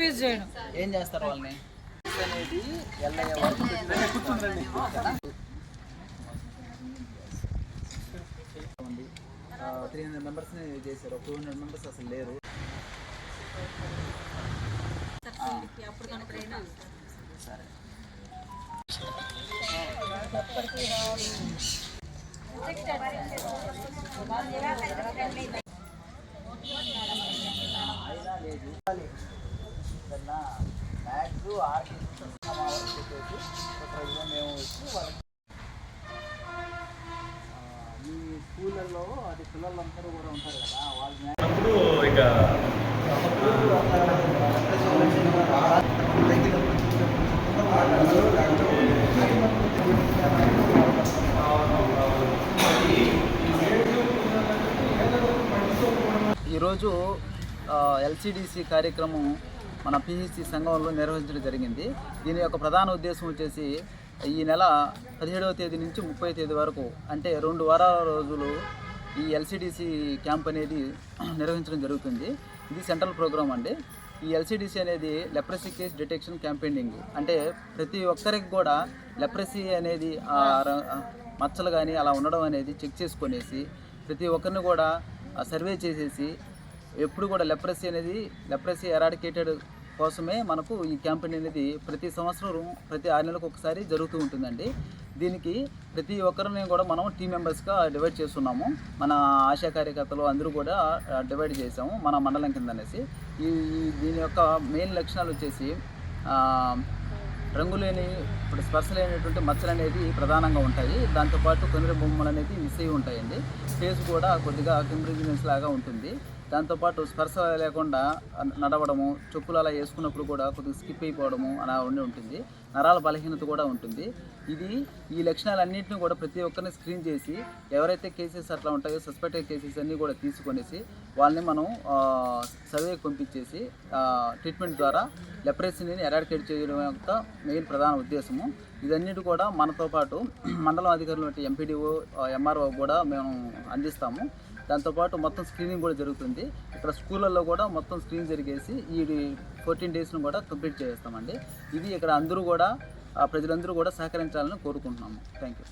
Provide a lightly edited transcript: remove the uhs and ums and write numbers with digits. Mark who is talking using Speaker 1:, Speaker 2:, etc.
Speaker 1: Release చేయడం.
Speaker 2: ఏం చేస్తారు వాళ్ళని అనేది ఎల్ఐ వాళ్ళు 300 మెంబర్స్ని చేశారు. 200 మెంబర్స్ అసలు లేరు. సరే మ్యాథ్స్ ఆర్టిస్ట్ చెప్పేసి మేము వచ్చి వాళ్ళకి మీ స్కూళ్ళల్లో అది పిల్లలందరూ కూడా ఉంటారు కదా వాళ్ళు ఇక ఈరోజు ఎల్సిడిసి కార్యక్రమం మన పిహెచ్సి సంఘంలో నిర్వహించడం జరిగింది. దీని యొక్క ప్రధాన ఉద్దేశం వచ్చేసి ఈ నెల 17వ తేదీ నుంచి 30వ తేదీ వరకు అంటే 2 వారాల రోజులు ఈ ఎల్సిడిసి క్యాంప్ అనేది నిర్వహించడం జరుగుతుంది. ఇది సెంట్రల్ ప్రోగ్రామ్ అండి. ఈ ఎల్సిడిసి అనేది లెప్రసీ కేస్ డిటెక్షన్ క్యాంపెయినింగ్ అంటే ప్రతి ఒక్కరికి కూడా లెప్రసీ అనేది మచ్చలు కానీ అలా ఉండడం అనేది చెక్ చేసుకొనేసి ప్రతి ఒక్కరిని కూడా సర్వే చేసేసి ఎప్పుడు కూడా లెప్రసీ ఎరాడికేటెడ్ కోసమే మనకు ఈ క్యాంపెయిన్ అనేది ప్రతి సంవత్సరం ప్రతి 6 నెలలకు ఒకసారి జరుగుతూ ఉంటుందండి. దీనికి ప్రతి ఒక్కరిని కూడా మనం టీం మెంబర్స్గా డివైడ్ చేస్తున్నాము. మన ఆశా కార్యకర్తలు అందరూ కూడా డివైడ్ చేసాము మన మండలం కింద అనేసి. దీని యొక్క మెయిన్ లక్షణాలు వచ్చేసి రంగులేని ఇప్పుడు స్పర్శ లేనటువంటి మచ్చలు అనేది ప్రధానంగా ఉంటాయి. దాంతోపాటు కొందరి బొమ్మలు అనేది మిస్ అయి ఉంటాయండి. ఫేస్ కూడా కొద్దిగా కింబ్రిజినెన్స్ లాగా ఉంటుంది. దాంతోపాటు స్పర్శ లేకుండా నడవడము, చెప్పులు అలా వేసుకున్నప్పుడు కూడా కొద్దిగా స్కిప్ అయిపోవడము అలా ఉంటుంది. నరాల బలహీనత కూడా ఉంటుంది. ఈ లక్షణాలన్నింటినీ కూడా ప్రతి ఒక్కరిని స్క్రీన్ చేసి ఎవరైతే కేసెస్ అట్లా ఉంటాయో సస్పెక్టెడ్ కేసెస్ అన్నీ కూడా తీసుకొనేసి వాళ్ళని మనం సర్వేకి పంపించేసి ట్రీట్మెంట్ ద్వారా లెప్రసీని ఎరాడికేట్ చేయడం యొక్క మెయిన్ ప్రధాన ఉద్దేశము. ఇదన్నిటి కూడా మనతో పాటు మండలం అధికారులు ఎంపీడీఓ ఎంఆర్ఓ కూడా మేము అందిస్తాము. దాంతోపాటు మొత్తం స్క్రీనింగ్ కూడా జరుగుతుంది. ఇక్కడ స్కూళ్ళల్లో కూడా మొత్తం స్క్రీన్ జరిగేసి ఈ 14 డేస్ను కూడా కంప్లీట్ చేస్తామండి. ఇది ఇక్కడ అందరూ కూడా ప్రజలందరూ కూడా సహకరించాలని కోరుకుంటున్నాము. Thank you.